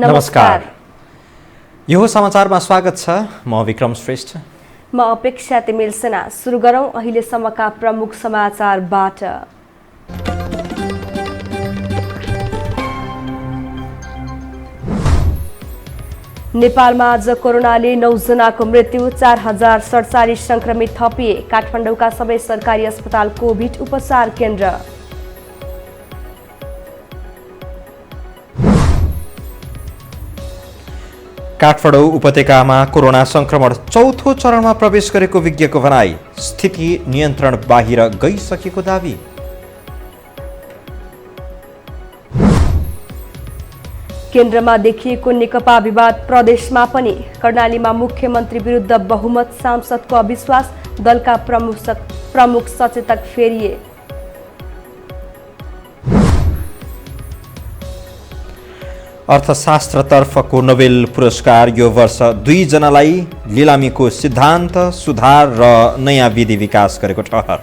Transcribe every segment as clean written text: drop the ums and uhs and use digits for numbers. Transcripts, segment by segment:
नमस्कार। यो समाचारमा स्वागत छ। म विक्रम श्रेष्ठ। म अपेक्षा तिमिल सेना। सुरु गरौं अहिलेसम्मका प्रमुख समाचारबाट। नेपालमा आज कोरोनाले 9 जनाको मृत्यु, 4047 संक्रमित थपिए। काठमाडौँका सबै सरकारी अस्पताल कोभिड उपचार केन्द्र। काठमाडौँ उपत्यकामा कोरोना संक्रमण चौथो चरणमा प्रवेश गरेको विज्ञको भनाई। स्थिति नियन्त्रण बाहिर गइसकेको दावी। केन्द्रमा देखिएको नेकपा विवाद प्रदेशमा पनि। कर्णालीमा मुख्यमन्त्री विरुद्ध बहुमत सांसदको अविश्वास, दलका प्रमुख सचेतक फेरिए। अर्थशास्त्रतर्फको नोबेल पुरस्कार यो वर्ष 2 जनालाई लिलामीको सिद्धान्त सुधार र नयाँ विधि विकास गरेको ठहर।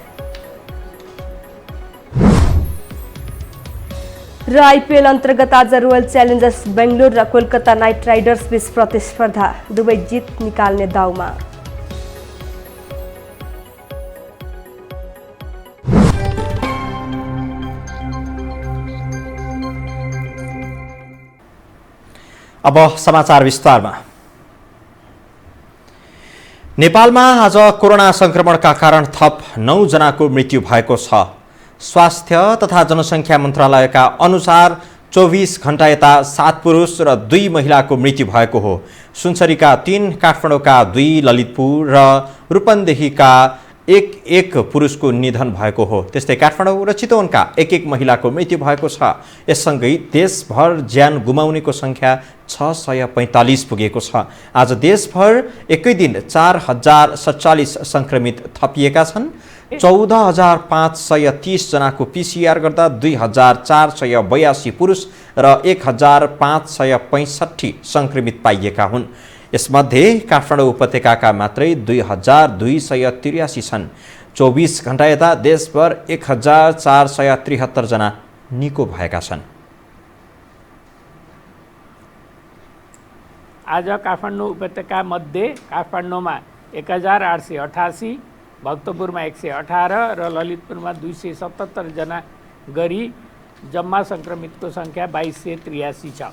र आइपिएल अन्तर्गत आज रोयल च्यालेन्जर्स बेंगलोर र कोलकाता नाइट राइडर्स बीच प्रतिस्पर्धा। दुवै जित निकाल्ने दाउमा। अब समाचार विस्तारमा। नेपालमा आज कोरोना संक्रमणका कारण थप 9 जनाको मृत्यु भएको छ। स्वास्थ्य तथा जनसङ्ख्या मन्त्रालयका अनुसार 24 घण्टा यता 7 पुरुष र 2 महिलाको मृत्यु भएको हो। सुनसरीका 3, काठमाडौँका 2, ललितपुर र रूपन्देहीका एक पुरुषको निधन भएको हो। त्यस्तै काठमाडौँ र चितवनका एक महिलाको मृत्यु भएको छ। यससँगै देशभर ज्यान गुमाउनेको संख्या 645 पुगेको छ। आज देशभर एकै दिन 4047 संक्रमित थपिएका छन्। 14530 जनाको पीसीआर गर्दा 2482 पुरुष र 1565 संक्रमित पाइएका हुन्। यसमध्ये काठमाडौँ उपत्यकाका मात्रै 2283 छन्। 24 घण्टा यता देशभर 1473 जना निको भएका छन्। आज काठमाडौँ उपत्यका मध्ये काठमाडौँमा 1888, भक्तपुरमा 118 र ललितपुरमा 277 जना गरी जम्मा संक्रमितको संख्या 2283 छ।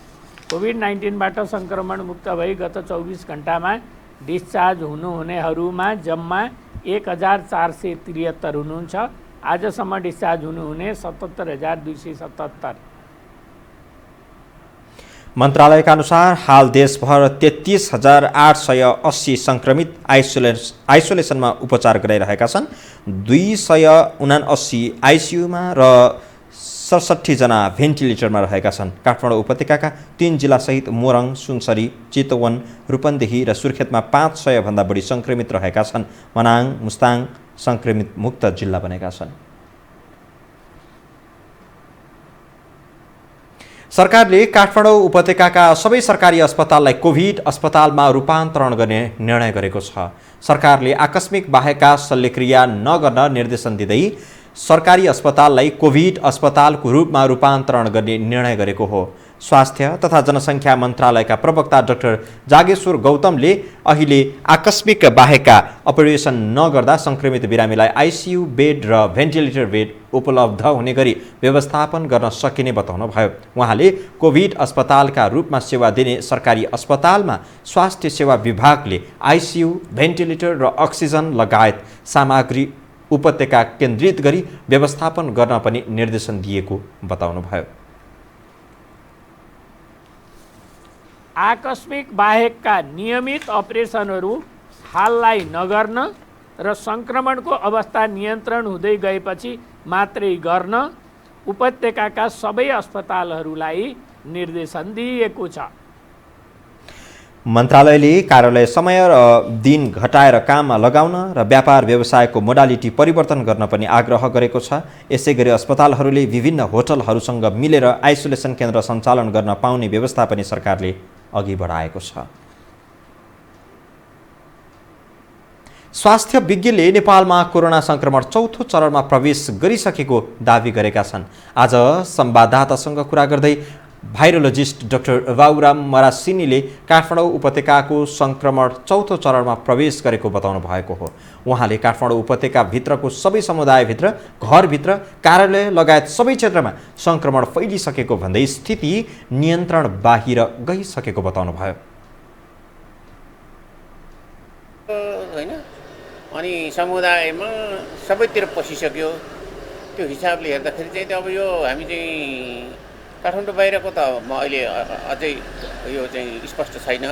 कोभिड-19बाट संक्रमण मुक्त भई गत 24 घण्टामा डिस्चार्ज हुनुहुनेहरूमा जम्मा 1473 हुनुहुन्छ। आजसम्म डिस्चार्ज हुनुहुने 77277। मन्त्रालयका अनुसार हाल देशभर 33880 संक्रमित आइसोलेसनमा उपचार गराइरहेका छन्। 279 आइसियुमा र 67 जना भेन्टिलेटरमा रहेका छन्। काठमाडौँ उपत्यकाका 3 जिल्लासहित मोरङ, सुनसरी, चितवन, रूपन्देही र सुर्खेतमा 500 भन्दा बढी संक्रमित रहेका छन्। मनाङ, मुस्ताङ संक्रमित मुक्त जिल्ला बनेका छन्। सरकारले काठमाडौँ उपत्यकाका सबै सरकारी अस्पताललाई कोभिड अस्पतालमा रूपान्तरण गर्ने निर्णय गरेको छ। सरकारले आकस्मिक बाहेकका शल्यक्रिया नगर्न निर्देशन दिँदै सरकारी अस्पताललाई कोभिड अस्पतालको रूपमा रूपान्तरण गर्ने निर्णय गरेको हो। स्वास्थ्य तथा जनसङ्ख्या मन्त्रालयका प्रवक्ता डाक्टर जागेश्वर गौतमले अहिले आकस्मिक बाहेकका अपरेसन नगर्दा संक्रमित बिरामीलाई आइसियु बेड र भेन्टिलेटर बेड उपलब्ध हुने गरी व्यवस्थापन गर्न सकिने बताउनुभयो। उहाँले कोभिड अस्पतालका रूपमा सेवा दिने सरकारी अस्पतालमा स्वास्थ्य सेवा विभागले आइसियु, भेन्टिलेटर र अक्सिजन लगायत सामग्री उपत्यका केन्द्रित गरी व्यवस्थापन गर्न पनि निर्देशन दिएको बताउनुभयो। आकस्मिक बाहेकका नियमित अपरेसनहरू हाललाई नगर्न र संक्रमणको अवस्था नियन्त्रण हुँदै गएपछि मात्रै गर्न उपत्यकाका सबै अस्पतालहरूलाई निर्देशन दिएको छ। मन्त्रालयले कार्यालय समय र दिन घटाएर काममा लगाउन र व्यापार व्यवसायको मोडालिटी परिवर्तन गर्न पनि आग्रह गरेको छ। यसैगरी अस्पतालहरूले विभिन्न होटलहरूसँग मिलेर आइसोलेसन केन्द्र सञ्चालन गर्न पाउने व्यवस्था पनि सरकारले अघि बढाएको छ। स्वास्थ्य विज्ञले नेपालमा कोरोना संक्रमण चौथो चरणमा प्रवेश गरिसकेको दावी गरेका छन्। आज संवाददातासँग कुरा गर्दै भाइरोलोजिस्ट डाक्टर बाबुराम मरासिनीले काठमाडौँ उपत्यकाको सङ्क्रमण चौथो चरणमा प्रवेश गरेको बताउनु भएको हो। उहाँले काठमाडौँ उपत्यकाभित्रको सबै समुदायभित्र, घरभित्र, कार्यालय लगायत सबै क्षेत्रमा सङ्क्रमण फैलिसकेको भन्दै स्थिति नियन्त्रण बाहिर गइसकेको बताउनुभयो। होइन, अनि समुदायमा सबैतिर पसिसक्यो। त्यो हिसाबले हेर्दाखेरि चाहिँ अब यो हामी चाहिँ काठमाडौँ बाहिरको त अहिले अझै यो चाहिँ स्पष्ट छैन।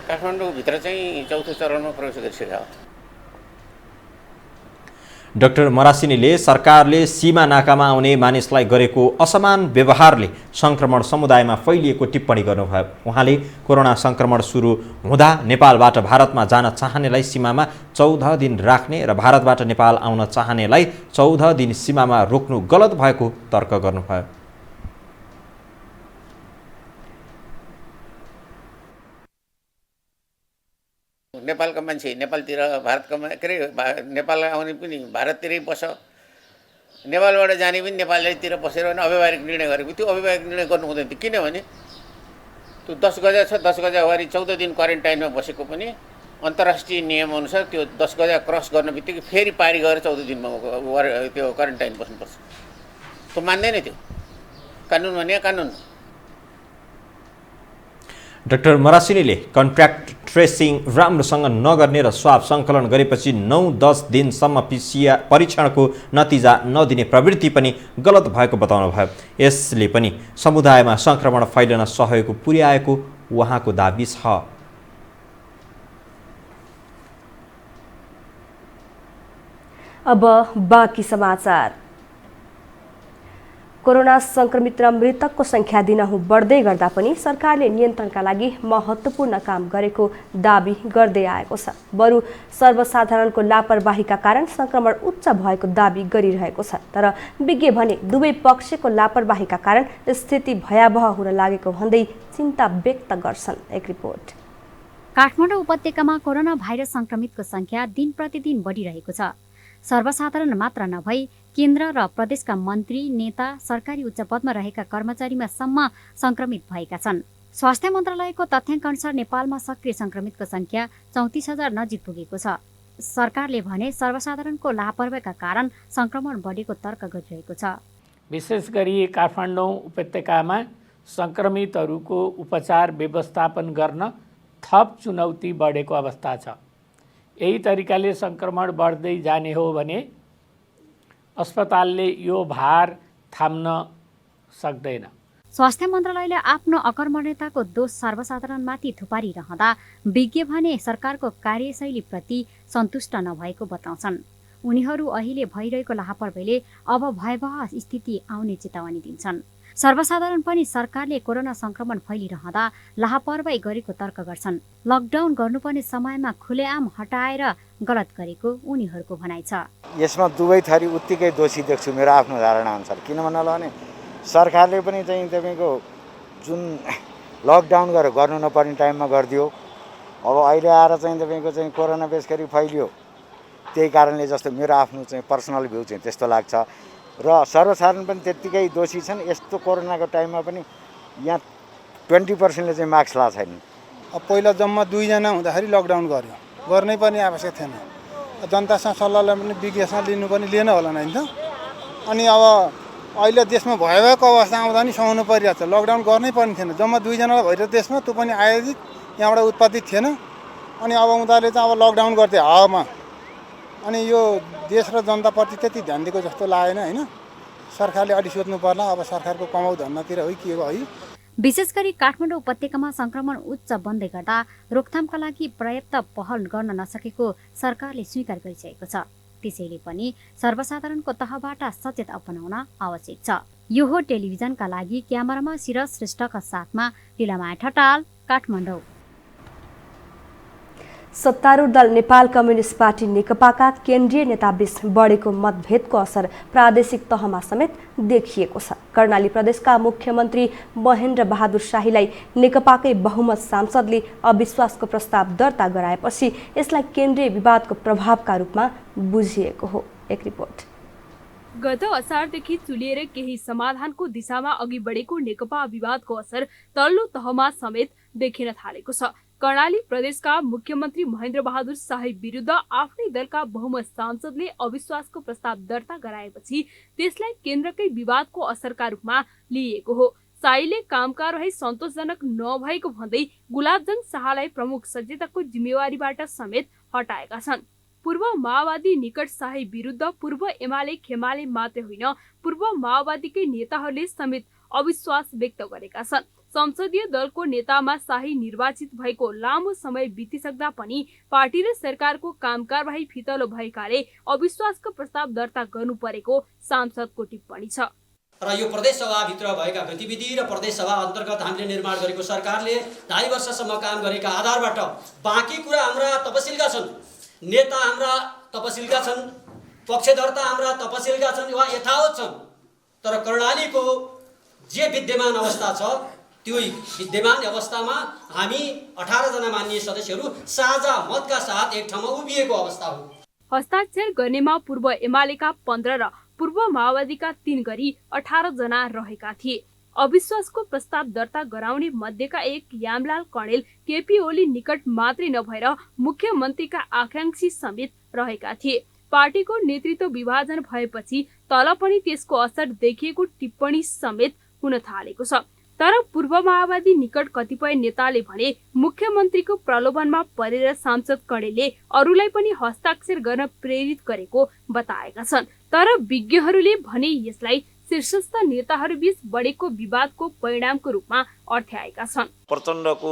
काठमाडौँभित्र चाहिँ चौथो चरणमा प्रवेश गरिसक्यो। डाक्टर मरासिनीले सरकारले सीमा नाकामा आउने मानिसलाई गरेको असमान व्यवहारले सङ्क्रमण समुदायमा फैलिएको टिप्पणी गर्नुभयो। उहाँले कोरोना सङ्क्रमण सुरु हुँदा नेपालबाट भारतमा जान चाहनेलाई सीमामा 14 दिन राख्ने र भारतबाट नेपाल आउन चाहनेलाई 14 दिन सीमामा रोक्नु गलत भएको तर्क गर्नुभयो। नेपालका मान्छे नेपालतिर, भारतका के अरे नेपाल आउने पनि भारततिरै बस, नेपालबाट जाने पनि नेपालतिर बसेर अव्यवहारिक निर्णय गरेको। त्यो अव्यवहारिक निर्णय गर्नु हुँदैन थियो, किनभने त्यो 10 गजा छ, 10 गजा अगाडि 14 दिन क्वारेन्टाइनमा बसेको पनि अन्तर्राष्ट्रिय नियमअनुसार त्यो 10 गजा क्रस गर्न बित्तिकै फेरि पारी गरेर 14 दिनमा त्यो क्वारेन्टाइन बस्नुपर्छ। त्यो मान्दैन, त्यो कानुन भने कानुन। डाक्टर मरासिनीले कन्ट्र्याक्ट ट्रेसिङ राम्रोसँग नगर्ने र स्वाब सङ्कलन गरेपछि 9-10 दिनसम्म परीक्षणको नतिजा नदिने प्रवृत्ति पनि गलत भएको बताउनुभयो। यसले पनि समुदायमा सङ्क्रमण फैलन सहयोग पुर्याएको उहाँको दाबी छ। अब बाँकी समाचार। कोरोना संक्रमित र मृतकको संख्या दिनहुँ बढ्दै गर्दा पनि सरकारले नियन्त्रणका लागि महत्त्वपूर्ण काम गरेको दाबी गर्दै आएको छ। बरु सर्वसाधारणको लापरवाहीका कारण संक्रमण उच्च भएको दाबी गरिरहेको छ। तर विज्ञ भने दुवै पक्षको लापरवाहीका कारण स्थिति भयावह हुन लागेको भन्दै चिन्ता व्यक्त गर्छन्। एक रिपोर्ट। काठमाडौँ उपत्यकामा कोरोना भाइरस संक्रमितको संख्या दिन प्रतिदिन बढिरहेको छ। सर्वसाधारण मात्र नभई केन्द्र र प्रदेशका मन्त्री, नेता, सरकारी उच्च पदमा रहेका कर्मचारीमा सम्म संक्रमित भएका छन्। स्वास्थ्य मन्त्रालयको तथ्याङ्क अनुसार नेपालमा सक्रिय संक्रमितको संख्या 34,000 नजिक पुगेको छ। सरकारले भने सर्वसाधारणको लापरवाहीका कारण संक्रमण बढेको तर्क गरिरहेको छ। विशेष गरी काठमाडौँ उपत्यकामा संक्रमितहरूको उपचार व्यवस्थापन गर्न थप चुनौती बढेको अवस्था छ। यही तरिकाले संक्रमण बढ्दै जाने हो भने अस्पतालले यो भार थाम्न सक्दैन। स्वास्थ्य मन्त्रालयले आफ्नो अकर्मण्यताको दोष सर्वसाधारणमाथि थुपारिरहँदा विज्ञ भने सरकारको कार्यशैलीप्रति सन्तुष्ट नभएको बताउँछन्। उनीहरू अहिले भइरहेको लापरवाहीले अब भयावह स्थिति आउने चेतावनी दिन्छन्। सर्वसाधारण पनि सरकारले कोरोना संक्रमण फैलिरहँदा लापरवाही गरेको तर्क गर्छन्। लकडाउन गर्नुपर्ने समयमा खुलेआम हटाएर गलत गरेको उनीहरूको भनाइ छ। यसमा दुवै थरी उत्तिकै दोषी देख्छु मेरो आफ्नो धारणा अनुसार। किन भन्नला भने सरकारले पनि चाहिँ तपाईँको जुन लकडाउन गर्नु नपर्ने टाइममा गरिदियो, अब अहिले आएर चाहिँ तपाईँको चाहिँ कोरोना बेसगरी फैलियो। त्यही कारणले जस्तो मेरो आफ्नो चाहिँ पर्सनल भ्यू चाहिँ त्यस्तो लाग्छ। र सर्वसाधारण पनि त्यत्तिकै दोषी छन्। यस्तो कोरोनाको टाइममा पनि यहाँ 20%ले चाहिँ मास्क लाएको छैन। अब पहिला जम्मा 2 जना हुँदाखेरि लकडाउन गर्यो, गर्नै पनि आवश्यक थिएन। जनतासँग सल्लाहलाई पनि विज्ञसँग लिनु पनि लिएन होला नि त। अनि अब अहिले देशमा भयावहको अवस्था आउँदा नि सहनु परिरहेको छ। लकडाउन गर्नै पर्ने थिएन। जम्मा 2 जनालाई भइरहेको देशमा, त्यो पनि आयोजित, यहाँबाट उत्पादित थिएन। अनि अब उनीहरूले चाहिँ अब लकडाउन गर्थे हावामा। अनि यो देश र जनताप्रति त्यति ध्यान दिएको जस्तो लागेन होइन। सरकारले अलि सोध्नु पर्ला। अब सरकारको कमाउ धन्दातिर हो के हो है। विशेष गरी काठमाडौँ उपत्यकामा संक्रमण उच्च बन्दै गर्दा रोकथामका लागि पर्याप्त पहल गर्न नसकेको सरकारले स्वीकार गरिसकेको छ। त्यसैले पनि सर्वसाधारणको तहबाट सचेत अपनाउन आवश्यक छ। यो हो टेलिभिजनका लागि क्यामेरामा सिरज श्रेष्ठका साथमा लीलामाया ठटाल, काठमाडौँ। सत्तारूढ दल नेपाल कम्युनिस्ट पार्टी नेकपाका केन्द्रीय नेताबीच बढेको मतभेदको असर प्रादेशिक तहमा समेत देखिएको छ। कर्णाली प्रदेशका मुख्यमन्त्री महेन्द्र बहादुर शाहीलाई नेकपाकै बहुमत सांसदले अविश्वासको प्रस्ताव दर्ता गराएपछि यसलाई केन्द्रीय विवादको प्रभावका रूपमा बुझिएको हो। एक रिपोर्ट। गत असारदेखि चुलिएर केही समाधानको दिशामा अघि बढेको नेकपा विवादको असर तल्लो तहमा समेत देखिन थालेको छ। कर्णाली प्रदेशका मुख्यमन्त्री महेन्द्र बहादुर शाही विरुद्ध आफ्नै दलका बहुमत सांसदले अविश्वासको प्रस्ताव दर्ता गराएपछि त्यसलाई केन्द्रकै विवादको असरका रूपमा लिइएको हो। शाहीले कामका रहे सन्तोषजनक नभएको भन्दै गुलाबजंग शाहलाई प्रमुख सचेतकको जिम्मेवारीबाट समेत हटाएका छन्। पूर्व माओवादी निकट शाही विरुद्ध पूर्व एमाले खेमाले मात्रै होइन, पूर्व माओवादीकै नेताहरूले समेत अविश्वास व्यक्त गरेका छन्। संसदीय दलको नेतामा शाही निर्वाचित भएको लामो समय बितिसक्दा पनि पार्टी र सरकारको कामकारबाही फितलो भएकाले अविश्वासको प्रस्ताव दर्ता गर्नु परेको सांसदको टिप्पणी छ। र यो प्रदेश सभाभित्र भएका गतिविधि र प्रदेश सभा अन्तर्गत हामीले निर्माण गरेको सरकारले 2.5 वर्षसम्म काम गरेका आधारबाट बाँकी कुरा हाम्रा तपसिलका छन्, नेता हाम्रा तपसिलका छन्, पक्षधर्ता हाम्रा तपसिलका छन् वा यथावत छन्। तर कर्णालीको जे विद्यमान अवस्था छ त्यो विद्यमान अवस्थामा हामी 18 जना माननीय सदस्यहरू साझा मतका साथ एक ठाउँमा उभिएको अवस्था हो। हस्ताक्षर गर्नेमा पूर्व एमालेका 15 र पूर्व माओवादीका 3 गरी 18 जना रहेका थिए। अविश्वासको प्रस्ताव दर्ता गराउने मध्येका एक यामलाल कणेल केपी ओली निकट मात्रै नभएर मुख्यमन्त्रीका आकांक्षी समेत रहेका थिए। पार्टीको नेतृत्व विभाजन भएपछि तल पनि त्यसको असर देखिएको टिप्पणी समेत हुन थालेको छ। तर पूर्व माओवादी निकट कतिपय नेताले भने मुख्यमन्त्रीको प्रलोभनमा परेर सांसद कणेलले अरूलाई पनि हस्ताक्षर गर्न प्रेरित गरेको बताएका छन्। तर विज्ञहरूले भने यसलाई शीर्षस्थ नेताहरूबीच बढेको विवादको परिणामको रूपमा अर्थ्याएका छन्। प्रचण्डको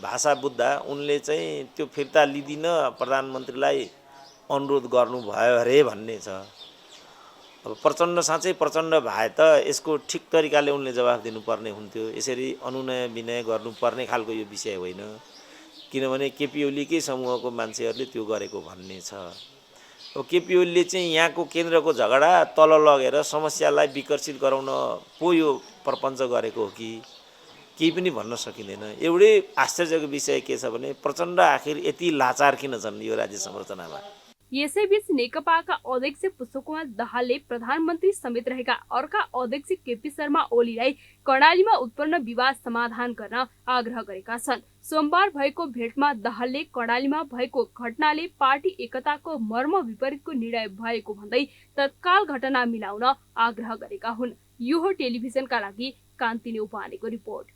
भाषा बुझ्दा उनले चाहिँ त्यो फिर्ता लिदिन प्रधानमन्त्रीलाई अनुरोध गर्नुभयो अरे भन्ने छ। अब प्रचण्ड साँच्चै प्रचण्ड भए त यसको ठिक तरिकाले उनले जवाफ दिनुपर्ने हुन्थ्यो। यसरी अनुनय विनय गर्नुपर्ने खालको यो विषय होइन, किनभने केपी ओलीकै समूहको मान्छेहरूले त्यो गरेको भन्ने छ। अब केपी ओलीले चाहिँ यहाँको केन्द्रको झगडा तल लगेर समस्यालाई विकसित गराउन पो यो प्रपञ्च गरेको हो कि केही पनि भन्न सकिँदैन। एउटै आश्चर्यको विषय के छ भने प्रचण्ड आखिर यति लाचार किन छन् यो राज्य संरचनामा। यसैबीच नेकपाका अध्यक्ष पुष्पकुमार दाहालले प्रधानमन्त्री समेत रहेका अर्का अध्यक्ष केपी शर्मा ओलीलाई कर्णालीमा उत्पन्न विवाद समाधान गर्न आग्रह गरेका छन्। सोमबार भएको भेटमा दाहालले कर्णालीमा भएको घटनाले पार्टी एकताको मर्म विपरीतको निर्णय भएको भन्दै तत्काल घटना मिलाउन आग्रह गरेका हुन्। यो हो टेलिभिजनका लागि कान्ति न्यौपानेको रिपोर्ट।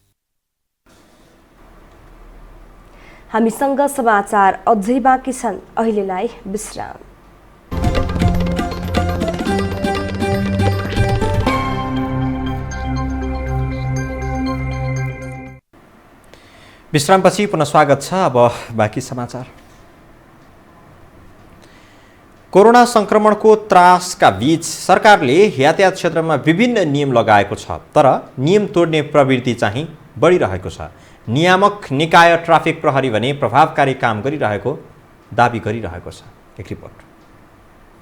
हामीसँग समाचार अझै बाँकी छन्, अहिलेलाई विश्राम। विश्रामपछि पुनः स्वागत छ। अब बाँकी समाचार। कोरोना संक्रमणको त्रासका बीच सरकारले यातायात क्षेत्रमा विभिन्न नियम लगाएको छ, तर नियम तोड्ने प्रवृत्ति चाहिँ बढिरहेको छ। नियामक निकाय ट्राफिक प्रहरी भने प्रभावकारी काम गरिरहेको दाबी गरिरहेको छ। एक रिपोर्ट।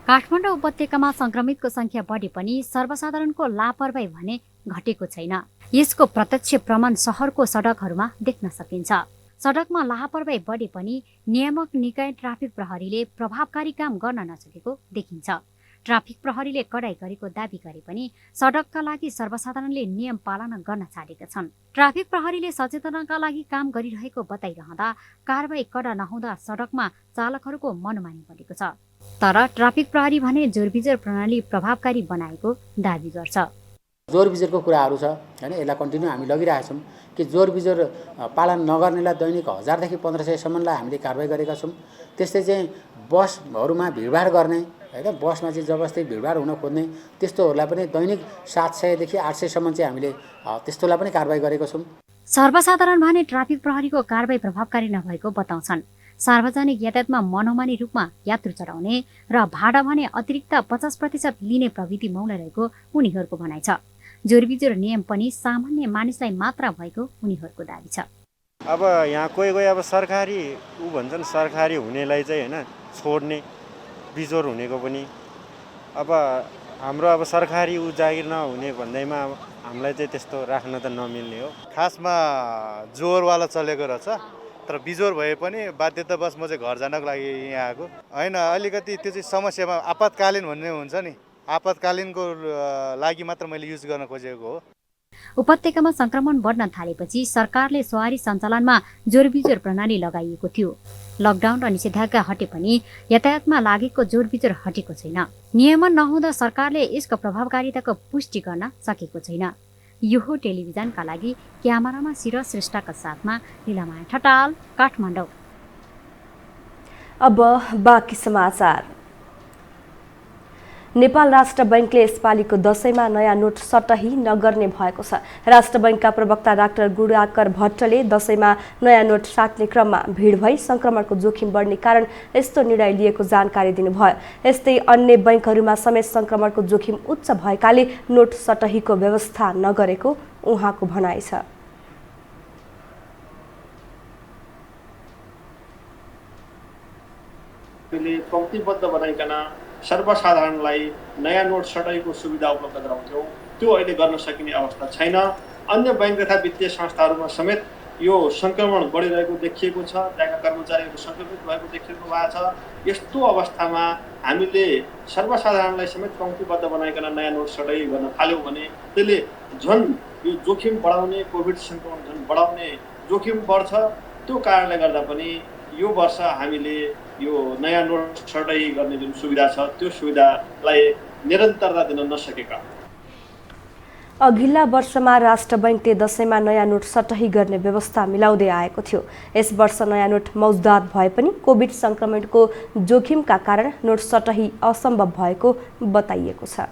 काठमाडौँ उपत्यकामा संक्रमितको संख्या बढे पनि सर्वसाधारणको लापरवाही भने घटेको छैन। यसको प्रत्यक्ष प्रमाण शहरको सडकहरूमा देख्न सकिन्छ। सडकमा लापरवाही बढे पनि नियामक निकाय ट्राफिक प्रहरीले प्रभावकारी काम गर्न नसकेको देखिन्छ। ट्राफिक प्रहरीले कडाई गरेको दाबी गरे पनि सडकका लागि सर्वसाधारणले नियम पालना गर्न छाडेका छन्। ट्राफिक प्रहरीले सचेतनाका लागि काम गरिरहेको बताइरहँदा कारबाही कडा नहुँदा सडकमा चालकहरूको मनोमानी बढेको छ। तर ट्राफिक प्रहरी भने जोरबिजोर प्रणाली प्रभावकारी बनाएको दाबी गर्छ। जोरबिजोरको कुराहरू छ हैन, यसलाई कन्टिन्यू हामी लगिरहेका छौँ कि जोरबिजोर पालन नगर्नेलाई दैनिक 1000 देखि 1500 सम्मलाई हामीले कारबाही गरेका छौँ। त्यस्तै चाहिँ बसहरूमा भिडभाड गर्ने हैन, बसमा चाहिँ जबरजस्ती भिडभाड हुन खोज्ने त्यस्तोहरूलाई पनि दैनिक 700 देखि 800 सम्म चाहिँ हामीले त्यस्तोलाई पनि कारबाही गरेका छौँ। सर्वसाधारण भने ट्राफिक प्रहरीको कारबाही प्रभावकारी नभएको बताउँछन्। सार्वजनिक यातायातमा मनोमानी रूपमा यात्रु चढाउने र भाडा भने अतिरिक्त 50% लिने प्रवृत्ति मौला रहेको उनीहरूको भनाइ छ। जोरबिजोर नियम पनि सामान्य मानिसलाई मात्र भएको उनीहरूको दाबी छ। अब यहाँ कोही अब सरकारी भन्छन्, सरकारी हुनेलाई चाहिँ हैन छोड्ने, बिजोर हुनेको पनि अब हाम्रो अब सरकारी जागिर नहुने भन्दैमा हामीलाई चाहिँ त्यस्तो राख्न त नमिल्ने हो। खासमा जोरवाला चलेको रहेछ, तर बिजोर भए पनि बाध्यतावश म चाहिँ घर जानको लागि यहाँ आएको होइन। अलिकति त्यो चाहिँ समस्यामा आपतकालीन भन्ने हुन्छ नि, आपतकालीनको लागि मात्र मैले युज गर्न खोजेको हो। उपत्यकामा संक्रमण बढ्न थालेपछि सरकारले सवारी सञ्चालनमा जोरबिजोर प्रणाली लगाइएको थियो। लकडाउन र निषेधाज्ञा हटे पनि यातायातमा लागेको जोरबिजोर हटेको छैन। नियमन नहुँदा सरकारले यसको प्रभावकारिताको पुष्टि गर्न सकेको छैन। यो हो टेलिभिजनका लागि क्यामेरामा सिर श्रेष्ठका साथमा लीलामाया ठटाल, काठमाडौँ। अब बाँकी समाचार। नेपाल राष्ट्र बैंकले यसपालिको दशैंमा नयाँ नोट सटही नगर्ने भएको छ। राष्ट्र बैंकका प्रवक्ता डाक्टर गुडाकर भट्टले दशैंमा नयाँ नोट साट्ने क्रममा भिड भई संक्रमणको जोखिम बढ्ने कारण यस्तो निर्णय लिएको जानकारी दिनुभयो। यस्तै अन्य बैंकहरूमा समेत संक्रमणको जोखिम उच्च भएकाले नोट सटहीको व्यवस्था नगरेको उहाँको भनाइ छ। पंक्तिबद्ध बनाइकन सर्वसाधारणलाई नयाँ नोट सटहीको सुविधा उपलब्ध गराउँथ्यौँ, त्यो अहिले गर्न सकिने अवस्था छैन। अन्य बैंक तथा वित्तीय संस्थाहरूमा समेत यो संक्रमण बढिरहेको देखिएको छ, त्यहाँका कर्मचारीहरू संक्रमित भएको देखिएको भएको छ। यस्तो अवस्थामा हामीले सर्वसाधारणलाई समेत पंक्तिबद्ध बनाइकन नयाँ नोट सटही गर्न थाल्यौँ भने त्यसले झन् यो जोखिम बढाउने, कोभिड संक्रमण झन् बढाउने जोखिम बढ्छ। त्यो कारणले गर्दा पनि यो वर्ष हामीले यो नयाँ नोट सटही गर्ने जुन सुविधा छ त्यो सुविधालाई निरन्तरता दिन नसकेका। अघिल्ला वर्षमा राष्ट्र बैंकले दशैंमा नयाँ नोट सटही गर्ने व्यवस्था मिलाउँदै आएको थियो। यस वर्ष नयाँ नोट मौजुदात भए पनि कोभिड संक्रमणको जोखिमका कारण नोट सटही असम्भव भएको बताइएको छ।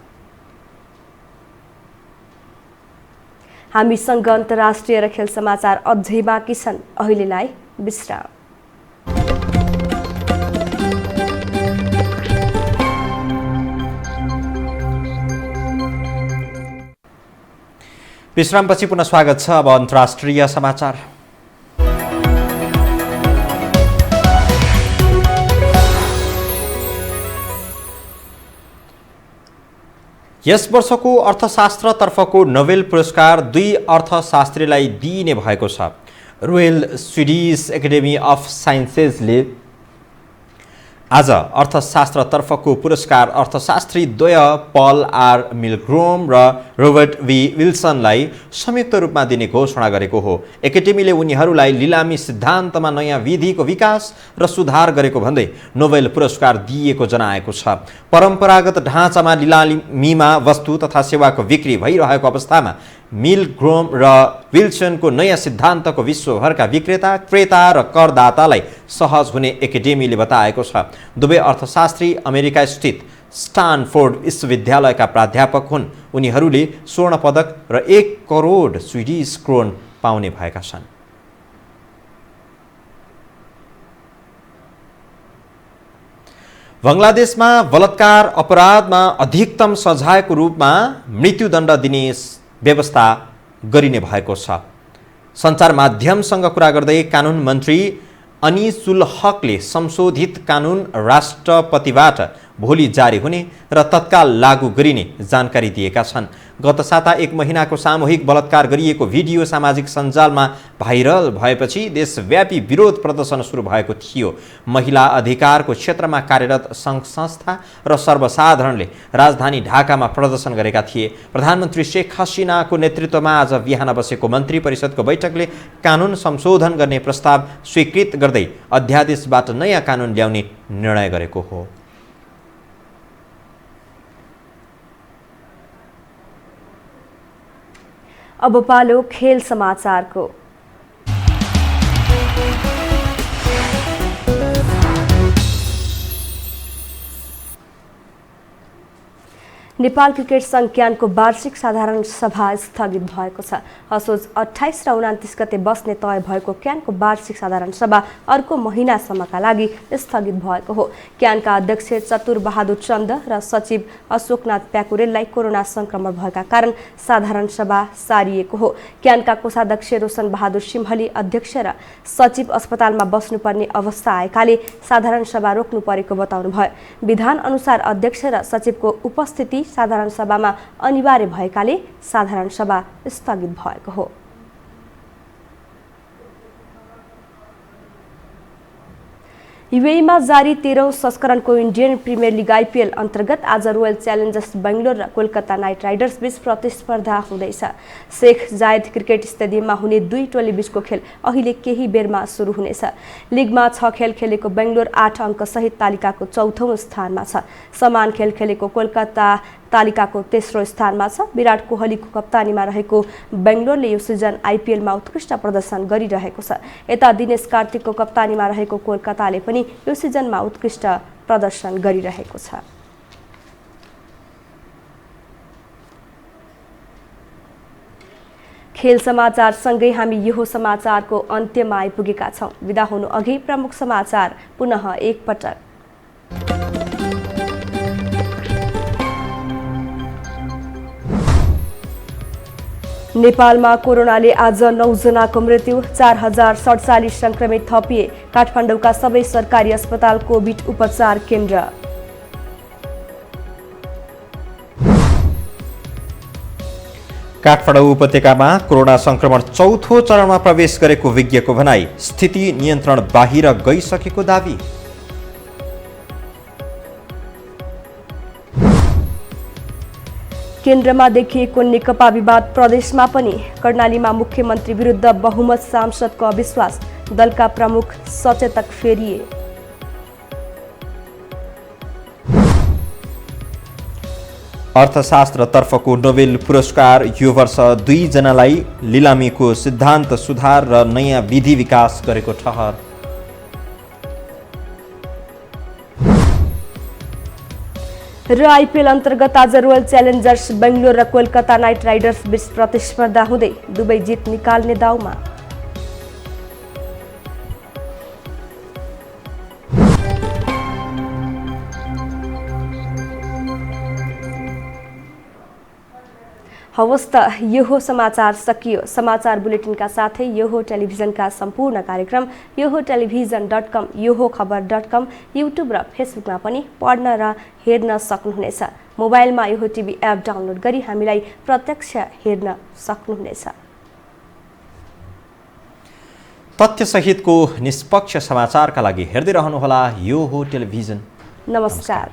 हामीसँग अन्तर्राष्ट्रिय र खेल समाचार अझै बाँकी छन्। अहिलेलाई विश्राम। विश्रामपछि पुनः स्वागत छ। अब अन्तर्राष्ट्रिय समाचार। यस वर्षको अर्थशास्त्रतर्फको नोबेल पुरस्कार 2 अर्थशास्त्रीलाई दिइने भएको छ। रोयल स्विडिश एकाडेमी अफ साइन्सेसले आज अर्थशास्त्रतर्फको पुरस्कार अर्थशास्त्री द्वय पल आर मिलग्रोम र रोबर्ट वी विल्सनलाई संयुक्त रूपमा दिने घोषणा गरेको हो। एकाडेमीले उनीहरूलाई लिलामी सिद्धान्तमा नयाँ विधिको विकास र सुधार गरेको भन्दै नोबेल पुरस्कार दिएको जनाएको छ। परम्परागत ढाँचामा लिलामीमा वस्तु तथा सेवाको बिक्री भइरहेको अवस्थामा मिलग्रोम र विल्सनको नयाँ सिद्धान्तको विश्वभरका विक्रेता, क्रेता र करदातालाई सहज हुने एकाडेमीले बताएको छ। दुवै अर्थशास्त्री अमेरिका स्थित स्टानफोर्ड विश्वविद्यालयका प्राध्यापक हुन्। उनीहरूले स्वर्ण पदक र 1 करोड स्विडिश क्रोन पाउने भएका छन्। बङ्गलादेशमा बलात्कार अपराधमा अधिकतम सजायको रूपमा मृत्युदण्ड दिने व्यवस्था गरिने भएको छ। सञ्चार माध्यमसँग कुरा गर्दै कानुन मन्त्री अनिसुल हकले संशोधित कानुन राष्ट्रपतिबाट भोलि जारी हुने र तत्काल लागू गरिने जानकारी दिएका छन्। गत साता 1 महिनाको सामूहिक बलात्कार गरिएको भिडियो सामाजिक सञ्जालमा भाइरल भएपछि देशव्यापी विरोध प्रदर्शन सुरु भएको थियो। महिला अधिकारको क्षेत्रमा कार्यरत सङ्घ संस्था र सर्वसाधारणले राजधानी ढाकामा प्रदर्शन गरेका थिए। प्रधानमन्त्री शेख हसिनाको नेतृत्वमा आज बिहान बसेको मन्त्री परिषदको बैठकले कानुन संशोधन गर्ने प्रस्ताव स्वीकृत गर्दै अध्यादेशबाट नयाँ कानुन ल्याउने निर्णय गरेको हो। अब पालो खेल समाचारको। नेपाल क्रिकेट संघ क्यानको वार्षिक साधारण सभा स्थगित भएको छ। असोज 28 र 29 गते बस्ने तय भएको क्यानको वार्षिक साधारण सभा अर्को महिनासम्मका लागि स्थगित भएको हो। क्यानका अध्यक्ष चतुर बहादुर चन्द र सचिव अशोकनाथ प्याकुरेललाई कोरोना संक्रमण भएका कारण साधारण सभा सारिएको हो। क्यानका कोषाध्यक्ष रोशन बहादुर सिंहली अध्यक्ष र सचिव अस्पतालमा बस्नुपर्ने अवस्था आएकाले साधारण सभा रोक्नु परेको बताउनुभयो। विधान अनुसार अध्यक्ष र सचिवको उपस्थिति साधारण सभामा अनिवार्य भएकाले साधारण सभा स्थगित भएको हो। युएईमा जारी 13औं संस्करणको इन्डियन प्रिमियर लिग आइपिएल अन्तर्गत आज रोयल च्यालेन्जर्स बेङ्गलोर र कोलकाता नाइट राइडर्स बीच प्रतिस्पर्धा हुँदैछ। शेख जायद क्रिकेट स्टेडियममा हुने दुई टोली बीचको खेल अहिले केही बेरमा सुरु हुनेछ। लिगमा 6 खेल खेलेको बेङ्गलोर 8 अङ्क सहित तालिकाको 4औं स्थानमा छ। समान खेल खेलेको कोलकाता तालिकाको तेस्रो स्थानमा छ। विराट कोहलीको कप्तानीमा रहेको बेङ्गलोरले यो सिजन आइपिएलमा उत्कृष्ट प्रदर्शन गरिरहेको छ। यता दिनेश कार्तिकको कप्तानीमा रहेको कोलकाताले पनि यो सिजनमा उत्कृष्ट प्रदर्शन गरिरहेको छ। खेल समाचार सँगै हामी यो समाचारको अन्त्यमा आइपुगेका छौं। बिदा हुनु अघि प्रमुख समाचार पुनः एकपटक। नेपालमा कोरोनाले आज 9 जनाको मृत्यु, 4047 संक्रमित थपिए। काठमाडौँका सबै सरकारी अस्पताल कोभिड उपचार केन्द्र। काठमाडौँ उपत्यकामा कोरोना संक्रमण चौथो चरणमा प्रवेश गरेको विज्ञको भनाई, स्थिति नियन्त्रण बाहिर गइसकेको दावी। केन्द्रमा देखिएको नेकपा विवाद प्रदेशमा पनि। कर्णालीमा मुख्यमन्त्री विरुद्ध बहुमत सांसदको अविश्वास, दलका प्रमुख सचेतक फेरिए। अर्थशास्त्रतर्फको नोबेल पुरस्कार यो वर्ष 2 जनालाई लिलामीको सिद्धान्त सुधार र नयाँ विधि विकास गरेको ठहर। र आइपिएल अन्तर्गत आज रोयल च्यालेन्जर्स बेङ्गलोर र कोलकाता नाइट राइडर्स बीच प्रतिस्पर्धा हुँदै दुवै जित निकाल्ने दाउमा। हवस् त यो समाचार सकियो। समाचार बुलेटिनका साथै यो टेलिभिजनका सम्पूर्ण कार्यक्रम yoho.television.com, yoho.khabar.com, युट्युब र फेसबुकमा पनि पढ्न र हेर्न सक्नुहुनेछ। मोबाइलमा यो टिभी एप डाउनलोड गरी हामीलाई प्रत्यक्ष हेर्न सक्नुहुनेछ। तथ्यसहितको निष्पक्ष समाचारका लागि हेर्दै रहनुहोला यो टेलिभिजन। नमस्कार।